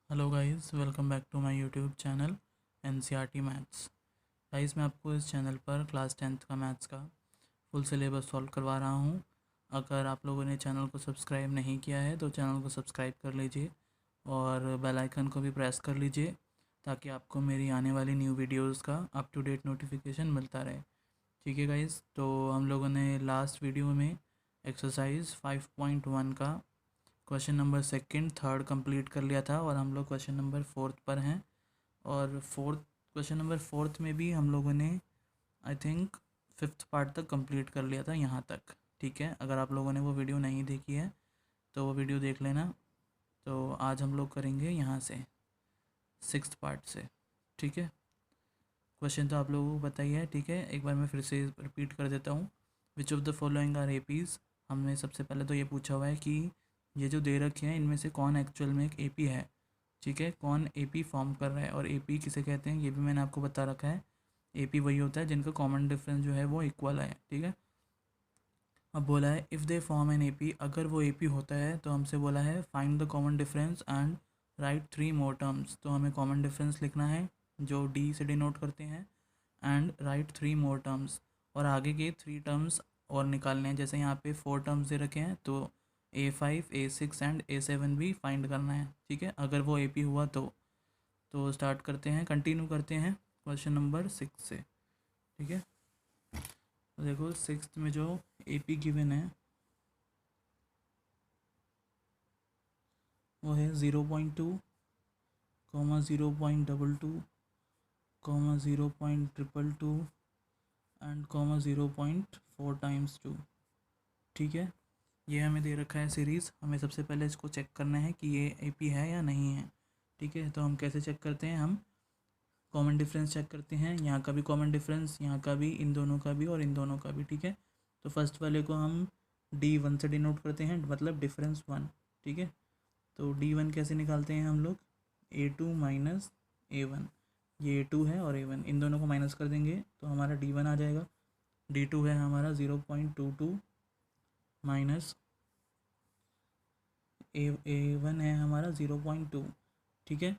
Hello guys, welcome back to my YouTube channel NCERT maths. Guys, मैं आपको इस channel पर क्लास 10th का मैथ्स का फुल सिलेबस सॉल्व करवा रहा हूं। अगर आप लोगों ने चैनल को सब्सक्राइब नहीं किया है तो चैनल को सब्सक्राइब कर लीजिए और बेल आइकन को भी प्रेस कर लीजिए ताकि आपको मेरी आने वाली न्यू वीडियोस का अप टू डेट नोटिफिकेशन मिलता रहे। ठीक है गाइस, तो हम लोगों ने लास्ट वीडियो में एक्सरसाइज 5.1 का question number second third complete कर लिया था और हम लोग क्वेश्चन नंबर फोर्थ पर हैं। और क्वेश्चन नंबर फोर्थ में भी हम लोगों ने आई थिंक फिफ्थ पार्ट तक कंप्लीट कर लिया था यहाँ तक। ठीक है, अगर आप लोगों ने वो वीडियो नहीं देखी है तो वो वीडियो देख लेना। तो आज हम लोग करेंगे यहाँ से सिक्स्थ पार्ट से। ठीक है, क्वेश्चन तो आप लोगों को पता ही है। ठीक है, एक बार मैं फिर से रिपीट कर देता हूँ। Which of the following are APs. हमने सबसे पहले तो ये पूछा हुआ है कि ये जो दे रखे हैं इनमें से कौन एक्चुअल में एक एपी है। ठीक है, कौन एपी फॉर्म कर रहा है और एपी किसे कहते हैं ये भी मैंने आपको बता रखा है। एपी वही होता है जिनका कॉमन डिफरेंस जो है वो इक्वल है। ठीक है, अब बोला है if they form an AP, अगर वो एपी होता है तो हमसे बोला है find the common difference and right 3 more terms. तो हमें कॉमन डिफरेंस लिखना है जो डी से डिनोट करते हैं एंड राइट 3 मोर टर्म्स, और आगे के 3 टर्म्स और निकालने हैं। जैसे यहाँ पे 4 टर्म्स दे रखे हैं तो A5 A6 एंड A7 भी फाइंड करना है। ठीक है, अगर वो एपी हुआ तो स्टार्ट करते हैं, कंटिन्यू करते हैं क्वेश्चन नंबर 6 से। ठीक है, तो देखो सिक्स्थ में जो एपी गिवन है वो है 0.2, 0.22, 0.222 एंड 0.4 टाइम्स 2। ठीक है, ये हमें दे रखा है सीरीज़। हमें सबसे पहले इसको चेक करना है कि ये एपी है या नहीं है। ठीक है, तो हम कैसे चेक करते हैं, हम कॉमन डिफरेंस चेक करते हैं। यहाँ का भी कॉमन डिफरेंस, यहाँ का भी, इन दोनों का भी और इन दोनों का भी। ठीक है, तो फर्स्ट वाले को हम D1 से डिनोट करते हैं, मतलब डिफरेंस 1। ठीक है, तो D1 कैसे निकालते हैं हम लोग, A2 माइनस A1। ये A2 है और A1, इन दोनों को माइनस कर देंगे तो हमारा D1 आ जाएगा। D2 है हमारा 0.22 माइनस A1 है हमारा 0.2। ठीक है,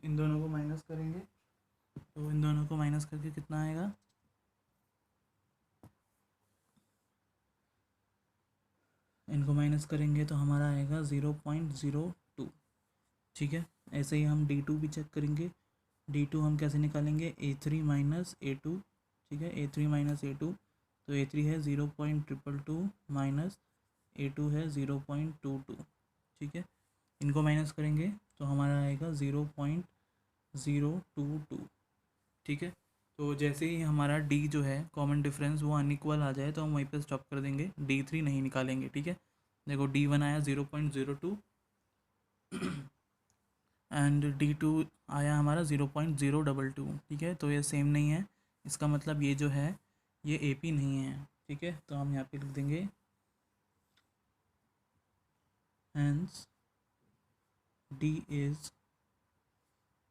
इन दोनों को माइनस करेंगे तो इन दोनों को माइनस करके कितना आएगा, इनको माइनस करेंगे तो हमारा आएगा 0.02। ठीक है, ऐसे ही हम D2 भी चेक करेंगे। D2 हम कैसे निकालेंगे, A3 माइनस A2। ठीक है, A3 माइनस A2, तो A3 है 0.222 माइनस A2 है 0.22। ठीक है, इनको माइनस करेंगे तो हमारा आएगा 0.022। ठीक है, तो जैसे ही हमारा D जो है कॉमन डिफरेंस वो अनइक्वल आ जाए तो हम वहीं पे स्टॉप कर देंगे, D3 नहीं निकालेंगे। ठीक है, देखो D1 आया 0.02 एंड D2 आया हमारा 0.022। ठीक है, तो ये सेम नहीं है, इसका मतलब ये जो है ये AP नहीं है। ठीक है, तो हम यहाँ पे लिख देंगे hence D is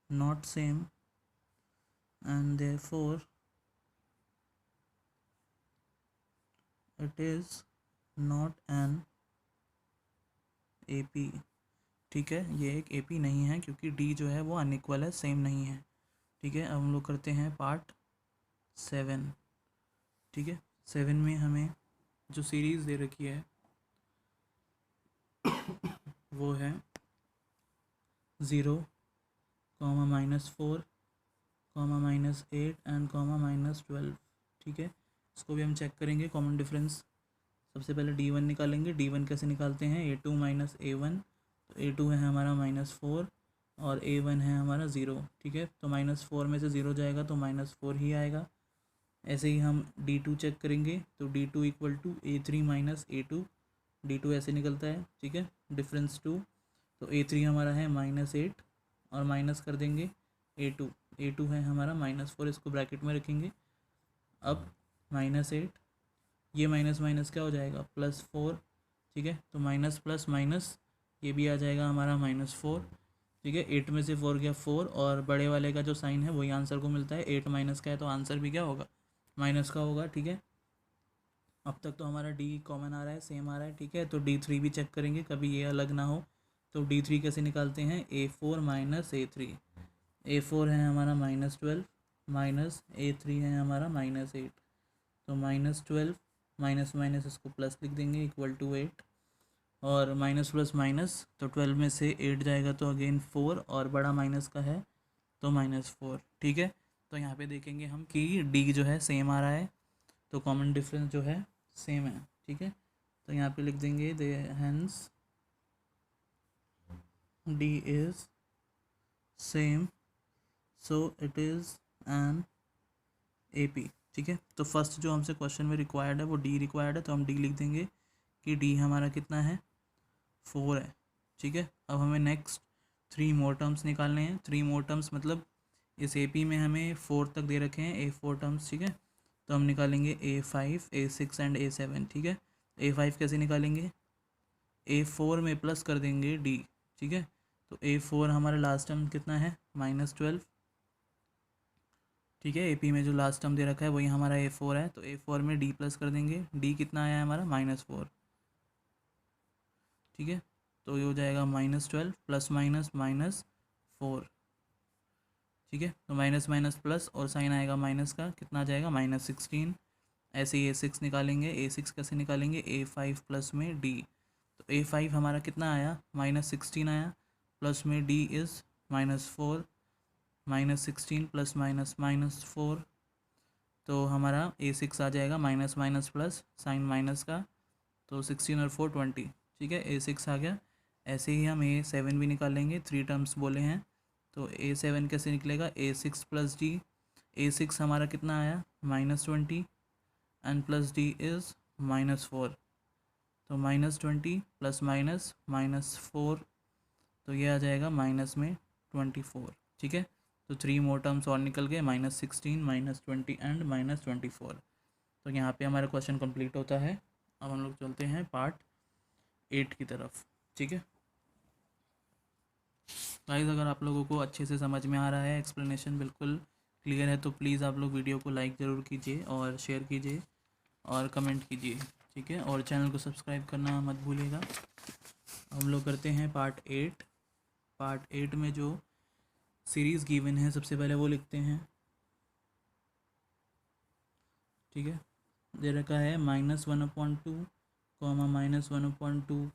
not same and therefore it is not an AP। ठीक है, ये एक AP नहीं है क्योंकि D जो है वो अनइक्वल है, सेम नहीं है। ठीक है, अब हम लोग करते हैं पार्ट 7। ठीक है, 7 में हमें जो सीरीज़ दे रखी है वो है 0, -4, -8 एंड -12। ठीक है, इसको भी हम चेक करेंगे कॉमन डिफरेंस। सबसे पहले D1 निकालेंगे। D1 कैसे निकालते हैं, A2 माइनस A1, तो A2 है हमारा -4 और A1 है हमारा 0। ठीक है, तो -4 में से 0 जाएगा तो -4 ही आएगा। ऐसे ही हम D2 चेक करेंगे तो D2 equal to A3 minus A2। D2 ऐसे निकलता है। ठीक है, डिफरेंस 2, तो A3 हमारा है -8 और माइनस कर देंगे A2। A2 है हमारा -4, इसको ब्रैकेट में रखेंगे। अब -8, ये माइनस माइनस क्या हो जाएगा, +4। ठीक है, तो माइनस प्लस माइनस ये भी आ जाएगा हमारा -4। ठीक है, 8 में से 4 गया 4 और बड़े वाले का जो साइन है वही आंसर को मिलता है। 8 माइनस का है तो आंसर भी क्या होगा, माइनस का होगा। ठीक है, अब तक तो हमारा D कॉमन आ रहा है, सेम आ रहा है। ठीक है, तो D3 भी चेक करेंगे, कभी ये अलग ना हो। तो D3 कैसे निकालते हैं, A4 माइनस A3। A4 है हमारा -12 माइनस A3 है हमारा -8, तो -12 माइनस माइनस इसको प्लस लिख देंगे इक्वल टू 8, और माइनस प्लस माइनस, तो 12 में से 8 जाएगा तो अगेन 4, और बड़ा माइनस का है तो -4। ठीक है, तो यहाँ पे देखेंगे हम कि D जो है सेम आ रहा है, तो कॉमन डिफरेंस जो है सेम है। ठीक है, तो यहाँ पे लिख देंगे they hence D is same so it is an AP। ठीक है, तो फर्स्ट जो हमसे क्वेश्चन में रिक्वायर्ड है वो D रिक्वायर्ड है, तो हम D लिख देंगे कि D हमारा कितना है, 4 है। ठीक है, अब हमें नेक्स्ट 3 मोर टर्म्स निकालने हैं। 3 मोर टर्म्स मतलब इस AP में हमें 4 तक दे रखे हैं, A4 टर्म्स। ठीक है, तो हम निकालेंगे A5, A6 एंड A7। ठीक है, A5 कैसे निकालेंगे, A4 में प्लस कर देंगे D। ठीक है, तो A4 हमारा लास्ट टर्म कितना है, -12। ठीक है, AP में जो लास्ट टर्म दे रखा है वही हमारा A4 है, तो A4 में D प्लस कर देंगे। D कितना आया है हमारा, -4। ठीक है, तो ये हो जाएगा -12 प्लस माइनस -4। ठीक है, तो माइनस माइनस प्लस और साइन आएगा माइनस का, कितना आ जाएगा, -16। ऐसे ही A6 निकालेंगे। A6 कैसे निकालेंगे, A5 प्लस में D, तो A5 हमारा कितना आया, -16 आया, प्लस में D इज़ -4, -16 प्लस -4, तो हमारा A6 आ जाएगा minus minus plus sign minus का, तो 16 और 4 20। ठीक है, A6 आ गया। ऐसे ही हम A7 भी निकालेंगे, 3 टर्म्स बोले हैं, तो A7 कैसे निकलेगा, A6 प्लस D। A6 हमारा कितना आया, -20 एंड प्लस D इज़ -4, तो -20 प्लस -4, तो ये आ जाएगा -24। ठीक है, तो 3 मोर टर्म्स और निकल गए, -16 -20 एंड -24। तो यहाँ पे हमारा क्वेश्चन कंप्लीट होता है। अब हम लोग चलते हैं पार्ट 8 की तरफ। ठीक है गाइस, अगर आप लोगों को अच्छे से समझ में आ रहा है, एक्सप्लेनेशन बिल्कुल क्लियर है, तो प्लीज़ आप लोग वीडियो को लाइक ज़रूर कीजिए और शेयर कीजिए और कमेंट कीजिए। ठीक है, और चैनल को सब्सक्राइब करना मत भूलिएगा। हम लोग करते हैं पार्ट 8। पार्ट 8 में जो सीरीज़ गिवन है सबसे पहले वो लिखते हैं। ठीक है, दे रखा है -1/2 -1/2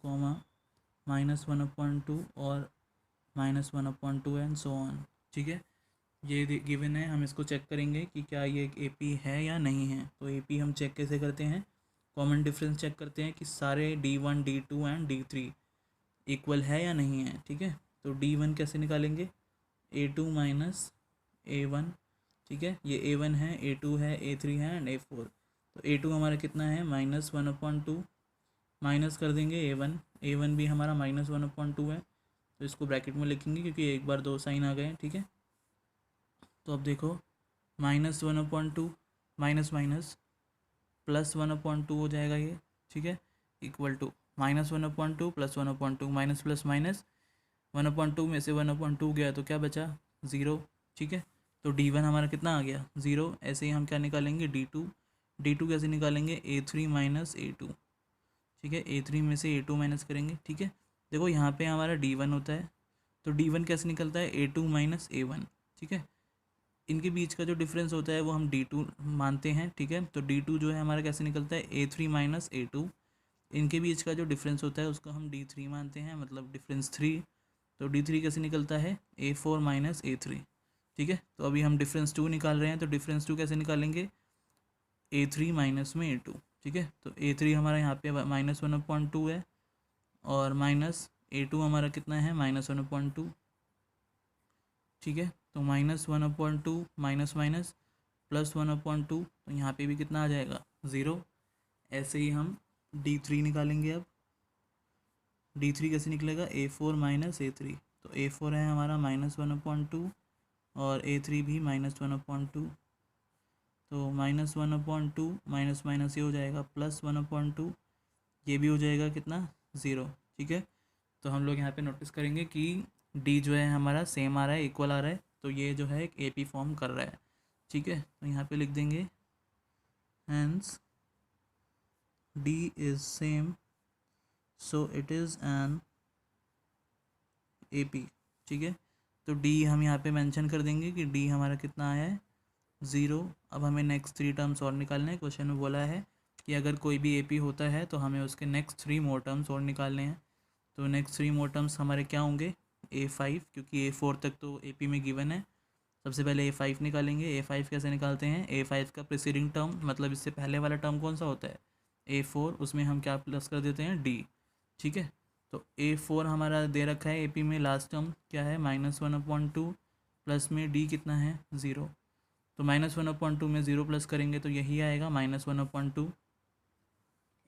-1/2 और -1/2 एंड सो ऑन। ठीक है, ये गिवन है, हम इसको चेक करेंगे कि क्या ये एक AP है या नहीं है। तो AP हम चेक कैसे करते हैं, कॉमन डिफरेंस चेक करते हैं कि सारे D1 D2 and D3 equal है या नहीं है। ठीक है, तो D1 कैसे निकालेंगे, A2 माइनस A1। ठीक है, ये A1 है, A2 है, A3 है एंड A4। तो A2 हमारा कितना है, -1/2, माइनस कर देंगे A1 भी हमारा -1/2 है, तो इसको ब्रैकेट में लिखेंगे क्योंकि एक बार 2 साइन आ गए। ठीक है, तो अब देखो -1/2 माइनस माइनस +1/2 हो जाएगा ये। ठीक है, equal to -1/2 +1/2, minus plus minus 1/2 में से 1/2 गया तो क्या बचा, 0। ठीक है, तो D1 हमारा कितना आ गया, 0। ऐसे ही हम क्या निकालेंगे, D2 कैसे निकालेंगे, A3 माइनस A2। ठीक है, A3 में से A2 माइनस करेंगे। ठीक है, देखो यहाँ पे हमारा D1 होता है, तो D1 कैसे निकलता है, A2 माइनस A1। ठीक है, इनके बीच का जो डिफरेंस होता है वो हम D2 मानते हैं। ठीक है, तो D2 जो है हमारा कैसे निकलता है, A3 माइनस A2। इनके बीच का जो डिफरेंस होता है उसको हम D3 मानते हैं, मतलब डिफरेंस 3। तो D3 कैसे निकलता है, A4 माइनस A3। ठीक है, तो अभी हम डिफरेंस 2 निकाल रहे हैं, तो डिफरेंस 2 कैसे निकालेंगे, A3 माइनस में A2। ठीक है, तो A3 हमारा यहाँ पे -1/2 है और माइनस A2 हमारा कितना है, -1/2। ठीक है, तो -1/2 माइनस माइनस +1/2, तो यहाँ पे भी कितना आ जाएगा, 0। ऐसे ही हम D3 निकालेंगे। अब D3 कैसे निकलेगा, A4 माइनस A3। तो A4 है हमारा -1/2 और A3 भी -1/2, तो -1/2 माइनस माइनस ये हो जाएगा +1/2, ये भी हो जाएगा कितना, 0। ठीक है, तो हम लोग यहाँ पे नोटिस करेंगे कि D जो है हमारा सेम आ रहा है, इक्वल आ रहा है, तो ये जो है एक AP फॉर्म कर रहा है। ठीक है, तो यहाँ पे लिख देंगे hence D is same so it is an AP, ठीक है। तो D हम यहाँ पे मेंशन कर देंगे कि D हमारा कितना आया है 0। अब हमें नेक्स्ट 3 टर्म्स और निकालने हैं। क्वेश्चन में बोला है कि अगर कोई भी AP होता है तो हमें उसके नेक्स्ट 3 मोर टर्म्स और निकालने हैं। तो नेक्स्ट 3 मोर टर्म्स हमारे क्या होंगे, A5, क्योंकि A4 तक तो AP में गिवन है। सबसे पहले A5 निकालेंगे। A5 कैसे निकालते हैं, A5 का प्रीसीडिंग टर्म मतलब इससे पहले वाला टर्म कौन सा होता है, A4, उसमें हम क्या प्लस कर देते हैं D, ठीक है। तो A4 हमारा दे रखा है AP में, लास्ट टर्म क्या है -1/2, प्लस में D कितना है 0। तो -1/2 में 0 प्लस करेंगे तो यही आएगा -1/2।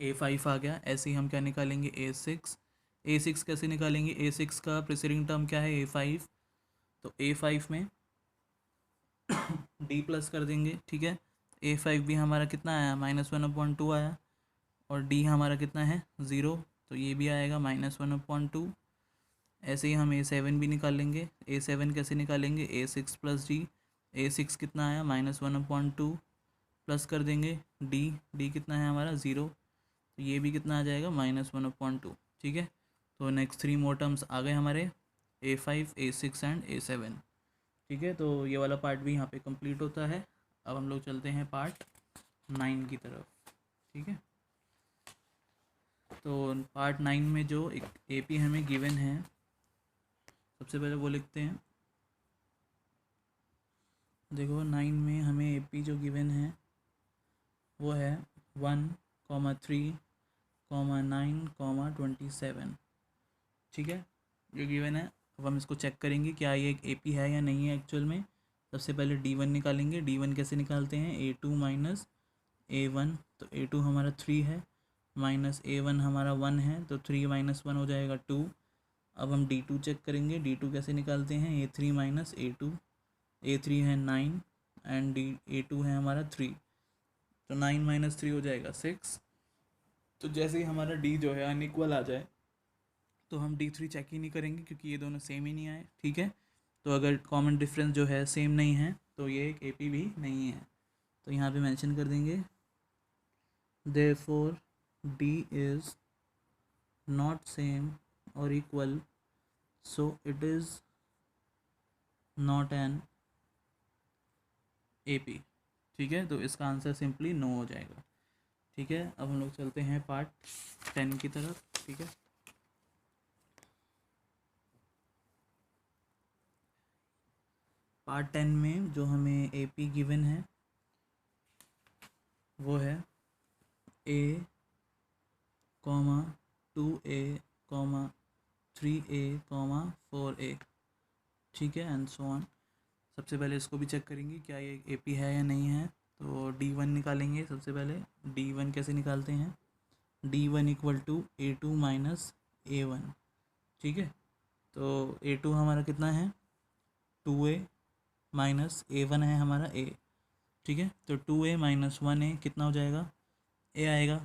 A5 आ गया। ऐसे ही हम क्या निकालेंगे A6 कैसे निकालेंगे, A6 का प्रीसीडिंग टर्म क्या है A5, तो A5 में D प्लस कर देंगे, ठीक है। A5 भी हमारा कितना आया -1/2 आया, और D हमारा कितना है 0, तो ये भी आएगा -1/2। ऐसे ही हम A7 भी निकाल लेंगे। A7 कैसे निकालेंगे, A6 प्लस D, A6 कितना आया -1/2, प्लस कर देंगे D कितना है हमारा 0, तो ये भी कितना आ जाएगा -1/2, ठीक है। तो नेक्स्ट 3 मोर टर्म्स आ गए हमारे, A5, A6 एंड A7, ठीक है। तो ये वाला पार्ट भी यहाँ पे कंप्लीट होता है। अब हम लोग चलते हैं पार्ट 9 की तरफ, ठीक है। तो पार्ट 9 में जो एक AP हमें गिवन है, सबसे पहले वो लिखते हैं। देखो 9 में हमें AP जो गिवन है वो है 1, 3, 9, 27, ठीक है, जो गिवन है। अब हम इसको चेक करेंगे क्या ये एक AP है या नहीं है एक्चुअल में। सबसे पहले D1 निकालेंगे। D1 कैसे निकालते हैं, A2 माइनस A1, तो A2 हमारा 3 है, माइनस A1 हमारा 1 है, तो 3 माइनस 1 हो जाएगा 2। अब हम D2 चेक करेंगे। D2 कैसे निकालते हैं, A3 माइनस A2, A3 है 9 एंड A2 है हमारा 3, तो 9 माइनस 3 हो जाएगा 6। तो जैसे ही हमारा D जो है अनइक्वल आ जाए तो हम D3 चेक ही नहीं करेंगे, क्योंकि ये दोनों सेम ही नहीं आए, ठीक है। तो अगर कॉमन डिफरेंस जो है सेम नहीं है तो ये एक AP भी नहीं है। तो यहाँ पे मेंशन कर देंगे therefore D is not same or equal, so it is not an AP, ठीक है। तो इसका आंसर सिंपली नो हो जाएगा, ठीक है। अब हम लोग चलते हैं पार्ट 10 की तरफ, ठीक है। पार्ट 10 में जो हमें AP गिवन है वो है A, 2A, 3A, 4A, ठीक है, एंड सो ऑन। सबसे पहले इसको भी चेक करेंगे क्या ये AP है या नहीं है। तो D1 निकालेंगे। सबसे पहले D1 कैसे निकालते हैं, D1 equal to A2 minus A1, ठीक है। तो A2 हमारा कितना है 2A, माइनस A1 है हमारा A, ठीक है। तो 2A माइनस 1A कितना हो जाएगा, A आएगा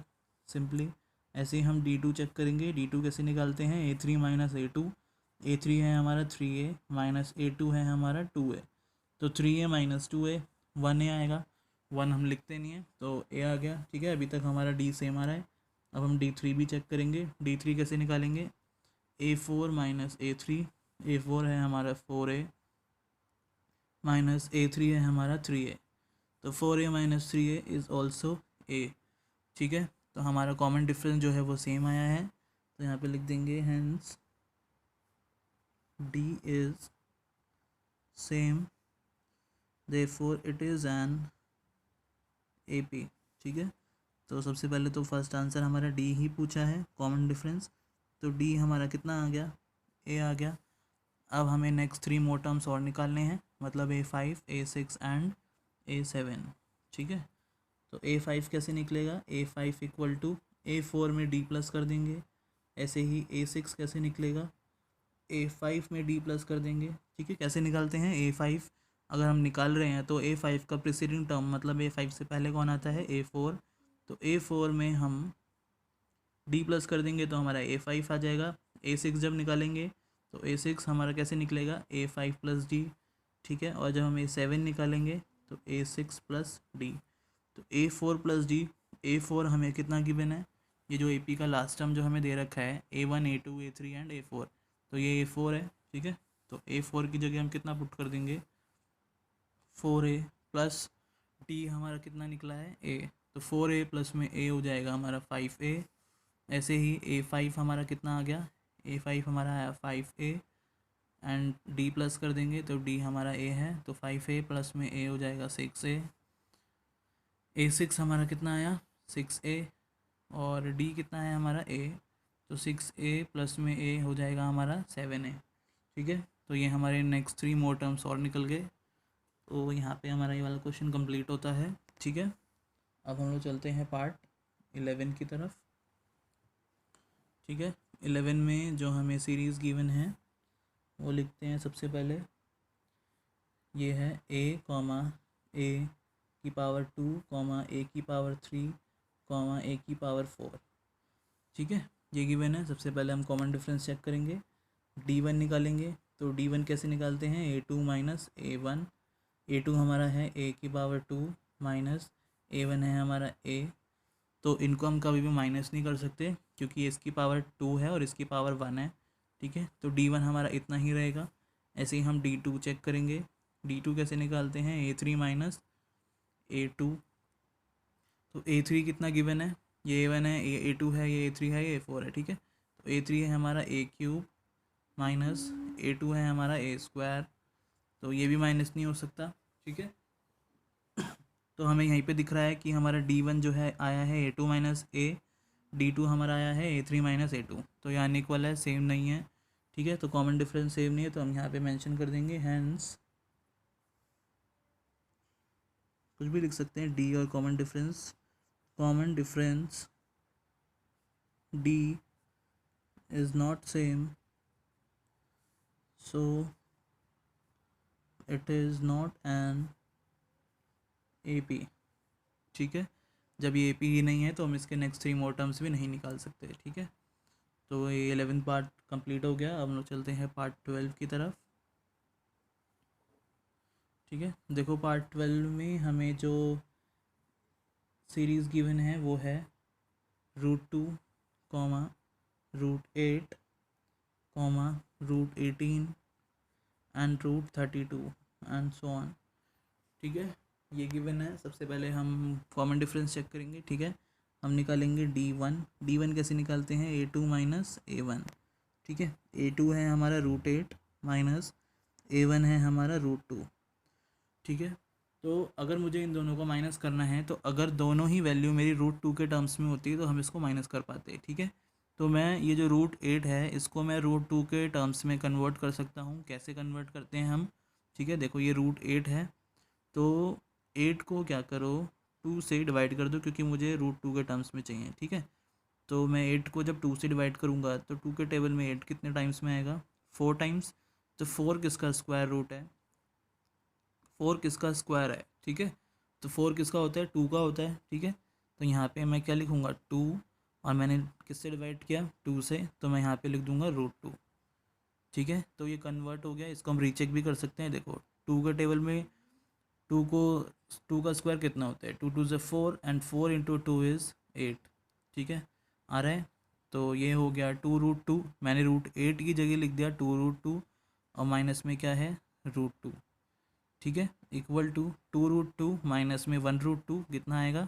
सिंपली। ऐसे ही हम D2 चेक करेंगे। D2 कैसे निकालते हैं, A3 माइनस A2, A3 है हमारा 3A, माइनस A2 है हमारा 2A, तो 3A माइनस 2A 1A आएगा। 1 हम लिखते नहीं है तो A आ गया, ठीक है। अभी तक हमारा D सेम आ रहा है। अब हम D3 भी चेक करेंगे। D3 कैसे निकालेंगे, A4 माइनस A3, A4 है हमारा 4A, माइनस A3 है हमारा 3A, तो 4A minus 3A is also A, ठीक है। तो हमारा कॉमन डिफरेंस जो है वो सेम आया है। तो यहाँ पे लिख देंगे hence D is same, therefore it is an AP, ठीक है। तो सबसे पहले तो फर्स्ट आंसर हमारा D ही पूछा है, कॉमन डिफरेंस, तो D हमारा कितना आ गया, A आ गया। अब हमें नेक्स्ट 3 मोर टर्म्स और निकालने हैं, मतलब A5, A6 एंड A7, ठीक है। तो A5 कैसे निकलेगा, A5 इक्वल टू A4 में D प्लस कर देंगे। ऐसे ही A6 कैसे निकलेगा, A5 में D प्लस कर देंगे, ठीक है। कैसे निकालते हैं A5, अगर हम निकाल रहे हैं तो A5 का प्रीसीडिंग टर्म मतलब A5 से पहले कौन आता है A4, तो A4 में हम D प्लस कर देंगे तो हमारा A5 आ जाएगा। A6 जब निकालेंगे तो A6 हमारा कैसे निकलेगा A5 प्लस D, ठीक है। और जब हम A7 निकालेंगे तो A6 प्लस D, तो A4 प्लस D, A4 हमें कितना गिवन है, ये जो AP का लास्ट टर्म जो हमें दे रखा है A1, A2, A3 and A4, तो ये A4 है, ठीक है। तो A4 की जगह हम कितना पुट कर देंगे, 4A प्लस डी हमारा कितना निकला है A, तो 4A प्लस में A हो जाएगा हमारा 5A। ऐसे ही A5 हमारा कितना आ गया, A5 हमारा आया 5A एंड D प्लस कर देंगे तो D हमारा A है, तो 5A प्लस में A हो जाएगा 6A। A6 हमारा कितना आया 6A और D कितना है हमारा A, तो 6A प्लस में A हो जाएगा हमारा 7A। ठीक है, तो ये हमारे नेक्स्ट 3 मोर टर्म्स और निकल गए। तो यहाँ पे हमारा ये वाला क्वेश्चन कंप्लीट होता है। ठीक है, अब हम लोग चलते हैं पार्ट 11 की तरफ। ठीक है, 11 में जो हमें सीरीज़ गिवन है वो लिखते हैं। सबसे पहले ये है a कॉमा a की पावर 2 कॉमा a की पावर 3 कॉमा a की पावर 4। ठीक है, ये गिवन है। सबसे पहले हम कॉमन डिफरेंस चेक करेंगे, d1 निकालेंगे। तो d1 कैसे निकालते हैं, a2 माइनस a1। a2 हमारा है a की पावर 2 माइनस a1 है हमारा a। तो इनको हम कभी भी माइनस नहीं कर सकते क्योंकि इसकी पावर 2 है और इसकी पावर 1 है। ठीक है, तो d1 हमारा इतना ही रहेगा। ऐसे ही हम d2 चेक करेंगे। d2 कैसे निकालते हैं, a3 माइनस a2। तो a3 कितना गिवन है, ये a1 है, ये a2 है, ये a3 है, ये a4 है। ठीक है, तो a3 है हमारा a क्यूब माइनस a2 है हमारा a स्क्वायर, तो ये भी माइनस नहीं हो सकता। ठीक है, तो हमें यहीं पे दिख रहा है कि हमारा d1 जो है आया है a2 माइनस a, d2 हमारा आया है a3 माइनस a2, तो यहाँ इक्वल है, सेम नहीं है। ठीक है, तो कॉमन डिफरेंस सेम नहीं है, तो हम यहाँ पे मेंशन कर देंगे हैंस, कुछ भी लिख सकते हैं d और common difference d is not same, so it is not an AP। ठीक है, जब ये AP ही नहीं है तो हम इसके नेक्स्ट 3 मोर टर्म्स भी नहीं निकाल सकते। ठीक है, तो ये 11 पार्ट कंप्लीट हो गया। अब हम लोग चलते हैं पार्ट 12 की तरफ। ठीक है, देखो पार्ट 12 में हमें जो सीरीज़ गिवन है वो है √2 comma √8 comma √18 and √32 and so on. ठीक है, ये गिवन है। सबसे पहले हम कॉमन डिफरेंस चेक करेंगे। ठीक है, हम निकालेंगे d1 कैसे निकालते हैं, a2 माइनस a1। ठीक है, a2 है हमारा √8 माइनस a1 है हमारा √2। ठीक है, तो अगर मुझे इन दोनों को माइनस करना है तो अगर दोनों ही वैल्यू मेरी √2 के टर्म्स में होती है तो हम इसको माइनस कर पाते हैं। ठीक है, तो मैं ये जो √8 है इसको मैं √2 के टर्म्स में कन्वर्ट कर सकता हूँ। कैसे कन्वर्ट करते हैं हम, ठीक है, देखो ये √8 है, तो 8 को क्या करो 2 से डिवाइड कर दो क्योंकि मुझे √2 के टर्म्स में चाहिए। ठीक है, तो मैं 8 को जब 2 से डिवाइड करूँगा तो 2 के टेबल में 8 कितने टाइम्स में आएगा, 4 टाइम्स। तो 4 किसका स्क्वायर रूट है, 4 किसका स्क्वायर है। ठीक है, तो 4 किसका होता है, 2 का होता है। ठीक है, तो यहाँ पे मैं क्या लिखूँगा 2 और मैंने किससे डिवाइड किया 2 से, तो मैं यहाँ पे लिख दूँगा √2। ठीक है, तो ये कन्वर्ट हो गया। इसको हम रीचेक भी कर सकते हैं। देखो 2 के टेबल में 2 का स्क्वायर कितना होता है, 2 2 से 4 एंड 4 इंटू 2 इज़ 8। ठीक है, आ रहा है, तो ये हो गया 2√2। मैंने √8 की जगह लिख दिया 2√2 और माइनस में क्या है √2। ठीक है, इक्वल टू 2√2 माइनस में 1√2 कितना आएगा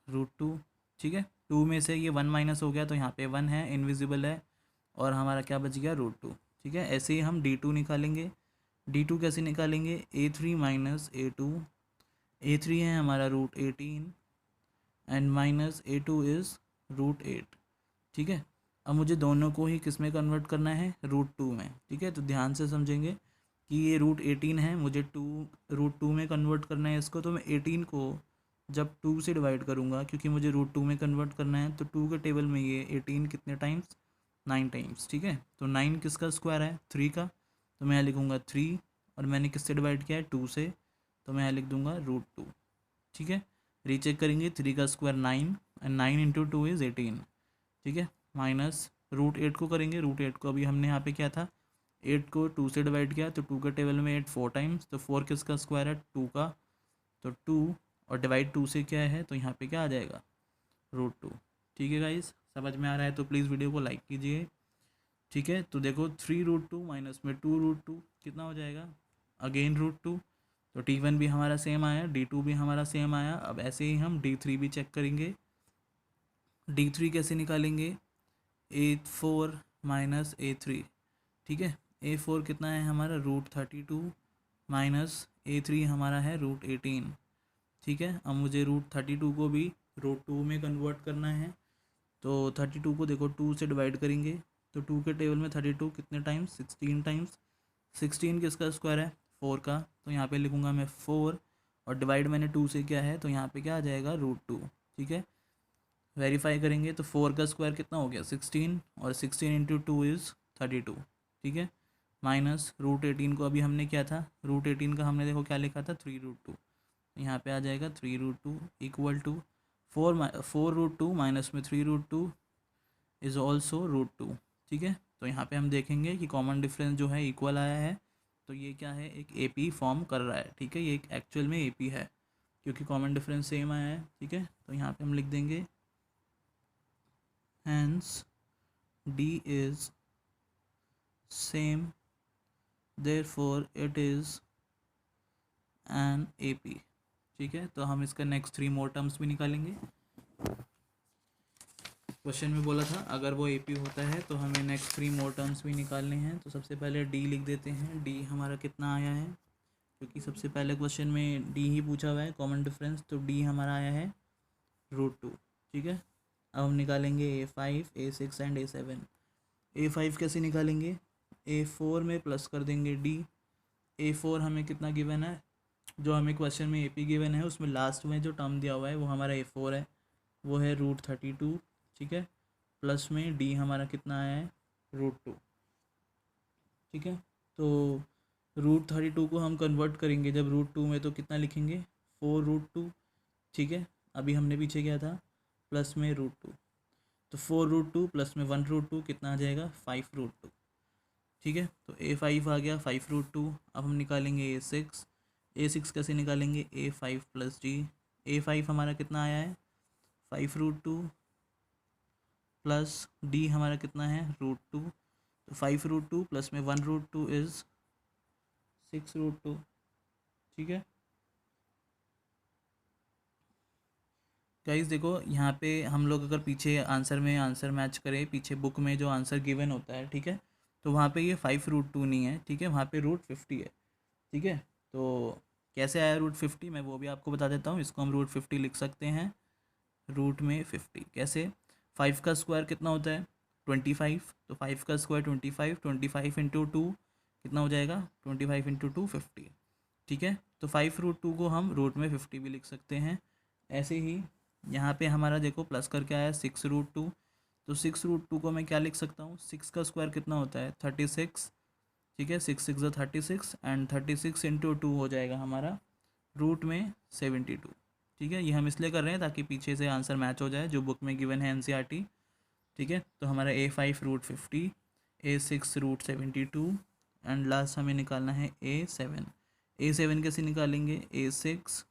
√2। ठीक है, 2 में से ये 1 माइनस हो गया तो यहाँ पे 1 है, इनविजिबल है, और हमारा क्या बच गया √2। ठीक है, ऐसे ही हम d2 निकालेंगे। d2 कैसे निकालेंगे, a3 माइनस a2। a3 है हमारा √18 एंड माइनस a2 इज़ √8। ठीक है, अब मुझे दोनों को ही किस में कन्वर्ट करना है, √2 में। ठीक है, तो ध्यान से समझेंगे कि ये √18 है, मुझे √2 में कन्वर्ट करना है इसको, तो मैं 18 को जब 2 से डिवाइड करूँगा क्योंकि मुझे √2 में कन्वर्ट करना है, तो 2 के टेबल में ये 18 कितने टाइम्स, 9 टाइम्स। ठीक है, तो 9 किसका स्क्वायर है, 3 का, तो मैं यहाँ लिखूँगा 3 और मैंने किससे डिवाइड किया है 2 से, तो मैं यहाँ लिख दूँगा √2। ठीक है, रीचेक करेंगे, 3 का स्क्वायर 9 एंड 9 इंटू 2 इज़ 18। ठीक है, माइनस √8 को करेंगे। √8 को अभी हमने यहाँ पे क्या था, 8 को 2 से डिवाइड किया, तो 2 के टेबल में 8 4 टाइम्स, तो 4 किसका स्क्वायर है 2 का, तो 2 और डिवाइड 2 से क्या है, तो यहाँ पे क्या आ जाएगा √2। ठीक है गाइस, समझ में आ रहा है तो प्लीज़ वीडियो को लाइक कीजिए, ठीक है। तो देखो 3√2 माइनस में 2√2 कितना हो जाएगा, अगेन √2। तो T1 भी हमारा सेम आया, D2 भी हमारा सेम आया। अब ऐसे ही हम D3 भी चेक करेंगे। D3 कैसे निकालेंगे, A4 माइनस A3, ठीक है। A4 कितना है हमारा, √32 माइनस A3 हमारा है √18, ठीक है। अब मुझे √32 को भी √2 में कन्वर्ट करना है। तो 32 को देखो 2 से डिवाइड करेंगे, तो 2 के टेबल में 32 कितने टाइम्स, 16 टाइम्स। 16 किसका स्क्वायर है, 4 का। तो यहाँ पे लिखूँगा मैं 4, और डिवाइड मैंने 2 से किया है, तो यहाँ पे क्या आ जाएगा, √2, ठीक है। वेरीफाई करेंगे तो 4 का स्क्वायर कितना हो गया, 16, और 16 इंटू 2 इज़ 32, ठीक है। माइनस √18 को अभी हमने क्या था, √18 का हमने देखो क्या लिखा था, 3√2। यहाँ पे आ जाएगा 3√2 इक्वल टू 4√2 माइनस में 3√2 इज़ ऑल्सो √2, ठीक है। तो यहाँ पे हम देखेंगे कि कॉमन डिफरेंस जो है इक्वल आया है। तो ये क्या है, एक AP फॉर्म कर रहा है, ठीक है। ये एक एक्चुअल में AP है क्योंकि कॉमन डिफरेंस सेम आया है, ठीक है। तो यहाँ पे हम लिख देंगे hence D is same, therefore it is an AP, ठीक है। तो हम इसका नेक्स्ट 3 मोर टर्म्स भी निकालेंगे। क्वेश्चन में बोला था अगर वो AP होता है तो हमें नेक्स्ट 3 मोर टर्म्स भी निकालने हैं। तो सबसे पहले D लिख देते हैं। D हमारा कितना आया है, क्योंकि सबसे पहले क्वेश्चन में D ही पूछा हुआ है कॉमन डिफरेंस, तो D हमारा आया है √2, ठीक है। अब हम निकालेंगे A5, A6 and A7। A5 कैसे निकालेंगे, A4 में प्लस कर देंगे D। A4 हमें कितना गिवन है, जो हमें क्वेश्चन में AP गिवन है उसमें लास्ट में जो टर्म दिया हुआ है वो हमारा A4 है, वो है √32, ठीक है। प्लस में D हमारा कितना आया है, √2, ठीक है। तो √32 को हम कन्वर्ट करेंगे जब √2 में, तो कितना लिखेंगे, 4√2, ठीक है। अभी हमने पीछे क्या था, प्लस में √2, तो 4√2 प्लस में 1√2 कितना आ जाएगा, 5√2, ठीक है। तो A5 आ गया 5√2। अब हम निकालेंगे A6। A6 कैसे निकालेंगे, A5 प्लस D। A5 हमारा कितना आया है, 5√2 प्लस D हमारा कितना है, √2। तो 5√2 प्लस में 1√2 इज़ 6√2, ठीक है। गाइस देखो यहाँ पे हम लोग अगर पीछे आंसर में आंसर मैच करें, पीछे बुक में जो आंसर गिवन होता है, ठीक है, तो वहाँ पे ये 5√2 नहीं है, ठीक है, वहाँ पे √50 है, ठीक है। तो कैसे आया √50, मैं वो भी आपको बता देता हूँ। इसको हम √50 लिख सकते हैं, रूट में 50 कैसे, 5 का स्क्वायर कितना होता है, 25। तो 5 का स्क्वायर 25, 25 इंटू 2 कितना हो जाएगा, 25 इंटू 2 50, ठीक है। तो 5√2 को हम रूट में 50 भी लिख सकते हैं। ऐसे ही यहाँ पे हमारा देखो प्लस करके आया 6√2, तो 6√2 को मैं क्या लिख सकता हूँ, 6 का स्क्वायर कितना होता है, 36, ठीक है। 6 6 36 एंड 36 इंटू 2 हो जाएगा हमारा रूट में 72, ठीक है। ये हम इसलिए कर रहे हैं ताकि पीछे से आंसर मैच हो जाए जो बुक में गिवन है NCERT, ठीक है। तो हमारा A5 √50, A6 √72 एंड लास्ट हमें निकालना है A7। A7 कैसे निकालेंगे, A6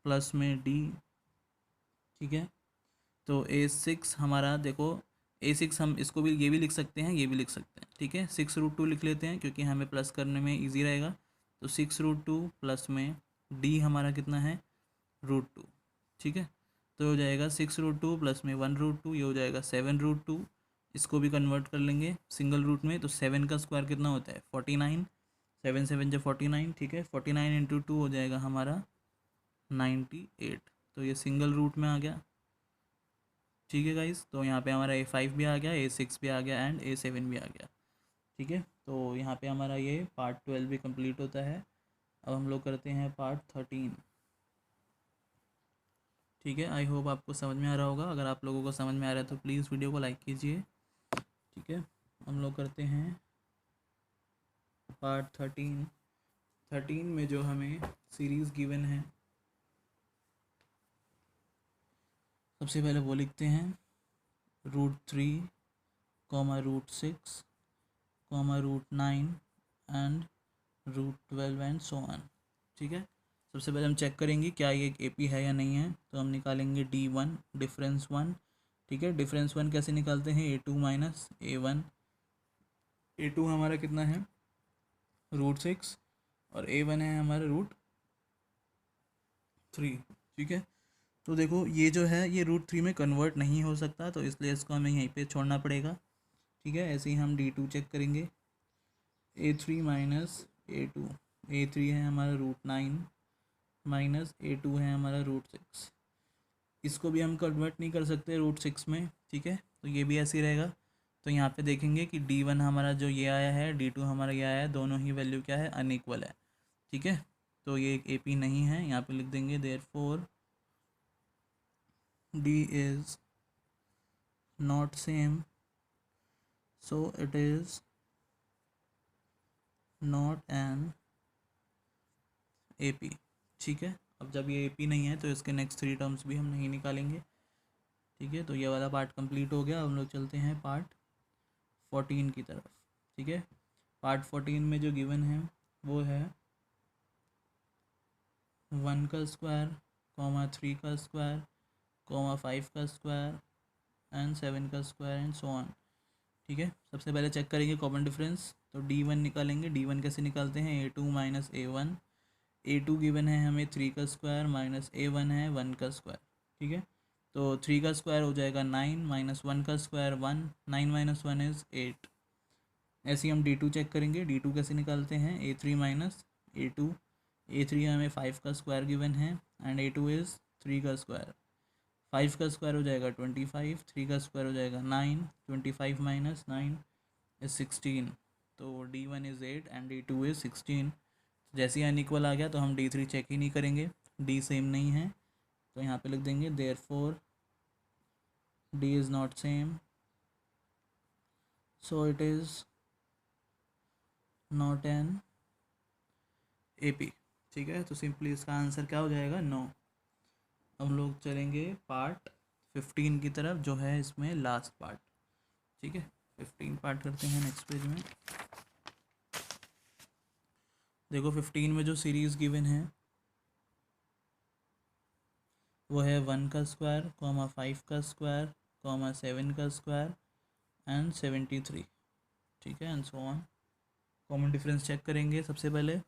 प्लस में D, ठीक है। तो A6 हमारा देखो, A6 हम इसको भी, ये भी लिख सकते हैं, ये भी लिख सकते हैं, ठीक है। 6√2 लिख लेते हैं क्योंकि हमें प्लस करने में ईजी रहेगा। तो 6√2 प्लस में D हमारा कितना है, √2, ठीक है। तो हो जाएगा 6√2 प्लस में 1√2, ये हो जाएगा 7√2। इसको भी कन्वर्ट कर लेंगे सिंगल रूट में, तो 7 का स्क्वायर कितना होता है, 49, 7 7 जो 49, ठीक है। 49 इंटू 2 हो जाएगा हमारा 98। तो ये सिंगल रूट में आ गया, ठीक है गाइस। तो यहाँ पे हमारा A5 भी आ गया, A6 भी आ गया एंड A7 भी आ गया, ठीक है। तो यहाँ पे हमारा ये पार्ट 12 भी कंप्लीट होता है। अब हम लोग करते हैं पार्ट 13, ठीक है। आई होप आपको समझ में आ रहा होगा। अगर आप लोगों को समझ में आ रहा है तो प्लीज़ वीडियो को लाइक कीजिए, ठीक है। हम लोग करते हैं पार्ट 13। 13 में जो हमें सीरीज़ गिवन है, सबसे पहले वो लिखते हैं √3, √6, √9 एंड √12 एंड सो ऑन, ठीक है। सबसे पहले हम चेक करेंगे क्या ये एक AP है या नहीं है। तो हम निकालेंगे D1 डिफरेंस 1, ठीक है। डिफरेंस 1 कैसे निकालते हैं, A2 माइनस A1, A2 हमारा कितना है, √6, और A1 है हमारा √3। ठीक है, तो देखो ये जो है ये √3 में कन्वर्ट नहीं हो सकता, तो इसलिए इसको हमें यहीं पे छोड़ना पड़ेगा। ठीक है, ऐसे ही हम D2 चेक करेंगे, A3 माइनस A2, A3 है हमारा √9 माइनस A2 है हमारा √6। इसको भी हम कन्वर्ट नहीं कर सकते √6 में। ठीक है, तो ये भी ऐसे ही रहेगा। तो यहाँ पे देखेंगे कि D1 हमारा जो ये आया है, D2 हमारा ये आया है, दोनों ही वैल्यू क्या है, अनइक्वल है। ठीक है, तो ये एक AP नहीं है, यहाँ पे लिख देंगे therefore D is not same, so it is not an AP। ठीक है, अब जब ये AP नहीं है तो इसके नेक्स्ट 3 टर्म्स भी हम नहीं निकालेंगे। ठीक है, तो ये वाला पार्ट कंप्लीट हो गया। हम लोग चलते हैं पार्ट 14 की तरफ। ठीक है, पार्ट 14 में जो गिवन है वो है 1 का स्क्वायर, 3 का स्क्वायर, 5 का स्क्वायर एंड 7 का स्क्वायर एंड सो ऑन। ठीक है, सबसे पहले चेक करेंगे कॉमन डिफरेंस, तो D1 निकालेंगे। D1 कैसे निकालते हैं, A2 minus A1। A2 given है हमें 3 का स्क्वायर माइनस A1 है 1 का स्क्वायर। ठीक है, तो 3 का स्क्वायर हो जाएगा 9 माइनस 1 का स्क्वायर 1, 9 माइनस 1 इज़ 8। ऐसे ही हम D2 चेक करेंगे। D2 कैसे निकालते हैं, A3 माइनस A2। A3 हमें 5 का स्क्वायर गिवन है एंड A2 इज़ 3 का स्क्वायर। 5 का स्क्वायर हो जाएगा 25, 3 का स्क्वायर हो जाएगा 9, 25 माइनस 9 इज़ 16। तो D1 is 8 and D2 is 16। जैसे ही अनइक्वल आ गया तो हम D3 चेक ही नहीं करेंगे, D सेम नहीं है, तो यहाँ पे लिख देंगे therefore D is not same, so it is not an AP। ठीक है, तो सिंपली इसका आंसर क्या हो जाएगा, नो। हम लोग चलेंगे पार्ट 15 की तरफ, जो है इसमें लास्ट पार्ट। ठीक है, 15 पार्ट करते हैं नेक्स्ट पेज में। देखो 15 में जो सीरीज़ गिवन है वो है 1 का स्क्वायर, 5 का स्क्वायर, 7 का स्क्वायर एंड 73। ठीक है, and so on. Common difference check करेंगे। सबसे पहले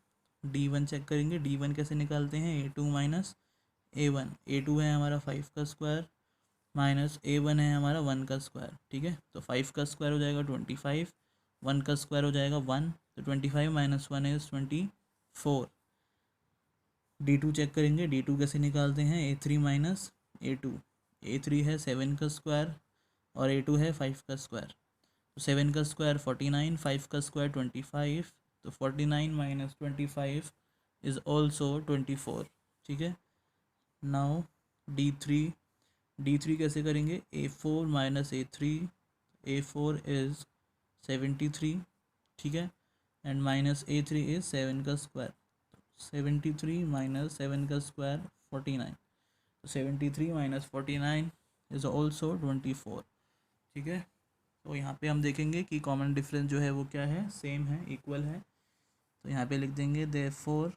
D1 चेक करेंगे। D1 कैसे निकालते हैं, A2 माइनस A1। A2 है हमारा 5 का स्क्वायर माइनस A1 है हमारा 1 का स्क्वायर। ठीक है, तो 5 का स्क्वायर हो जाएगा 25, 1 का स्क्वायर हो जाएगा 1, तो 25 माइनस 1 इज़ 24। D2 चेक करेंगे। D2 कैसे निकालते हैं, A3 माइनस A2। A3 है 7 का स्क्वायर और A2 है 5 का स्क्वायर। तो 7 का स्क्वायर 49, 5 का स्क्वायर 25, तो 49 माइनस 25 इज़ ऑल्सो 24। ठीक है, नाउ D3 कैसे करेंगे, A4 minus A3, A4 is 73। ठीक है, एंड माइनस A3 इज़ 7 का स्क्वायर, 73 माइनस 7 का स्क्वायर 49, तो 73 माइनस 49 इज़ ऑल्सो 24। ठीक है, तो यहाँ पे हम देखेंगे कि कॉमन डिफरेंस जो है वो क्या है, सेम है, इक्वल है। तो यहाँ पे लिख देंगे therefore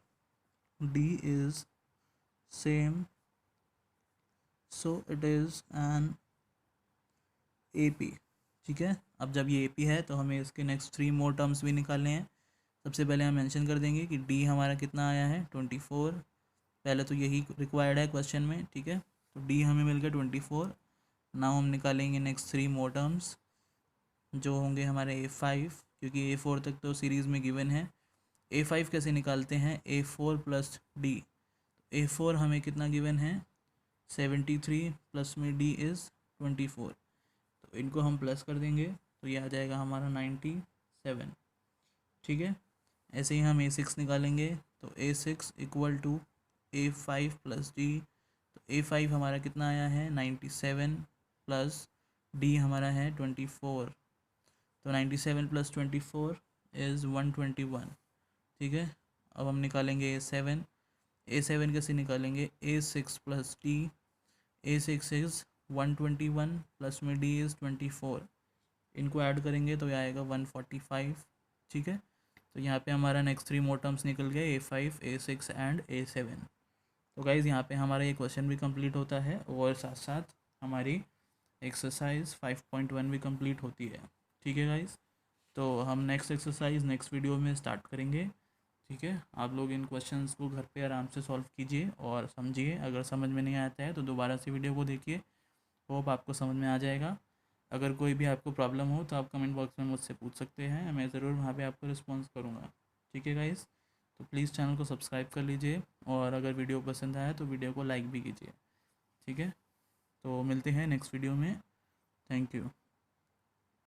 D is same, so it is an AP। ठीक है, अब जब ये AP है तो हमें इसके नेक्स्ट 3 मोर टर्म्स भी निकालने हैं। सबसे पहले हम मेंशन कर देंगे कि D हमारा कितना आया है, 24। पहले तो यही रिक्वायर्ड है क्वेश्चन में। ठीक है, तो D हमें मिल गया 24। नाउ हम निकालेंगे नेक्स्ट 3 मोर टर्म्स जो होंगे हमारे A5, क्योंकि A4 तक तो सीरीज़ में गिवन है। A5 कैसे निकालते हैं, A4 प्लस D। A4 हमें कितना गिवन है, 73 प्लस में D इज़ 24, तो इनको हम प्लस कर देंगे तो ये आ जाएगा हमारा 97। ठीक है, ऐसे ही हम A6 निकालेंगे, तो A6 equal to A5 plus D। तो A5 हमारा कितना आया है, 97 प्लस D हमारा है 24, तो 97 प्लस 24 इज़ 121। ठीक है, अब हम निकालेंगे A7 कैसे निकालेंगे, A6 plus D। A6 is 121 plus में D इज़ 24, इनको ऐड करेंगे तो ये आएगा 145। ठीक है, तो यहाँ पे हमारा नेक्स्ट 3 मोर टर्म्स निकल गए, A5, A6 एंड A7। तो गाइज़ यहाँ पे हमारा ये क्वेश्चन भी कंप्लीट होता है और साथ साथ हमारी एक्सरसाइज 5.1 भी कंप्लीट होती है। ठीक है गाइज़। तो हम नेक्स्ट एक्सरसाइज नेक्स्ट वीडियो में स्टार्ट करेंगे। ठीक है, आप लोग इन क्वेश्चंस को घर पे आराम से सॉल्व कीजिए और समझिए। अगर समझ में नहीं आता है तो दोबारा से वीडियो को देखिए, होप आपको समझ में आ जाएगा। अगर कोई भी आपको प्रॉब्लम हो तो आप कमेंट बॉक्स में मुझसे पूछ सकते हैं, मैं ज़रूर वहाँ पे आपको रिस्पॉन्स करूँगा। ठीक है गाइस, तो प्लीज़ चैनल को सब्सक्राइब कर लीजिए और अगर वीडियो पसंद आया तो वीडियो को लाइक भी कीजिए। ठीक है, तो मिलते हैं नेक्स्ट वीडियो में। Thank you.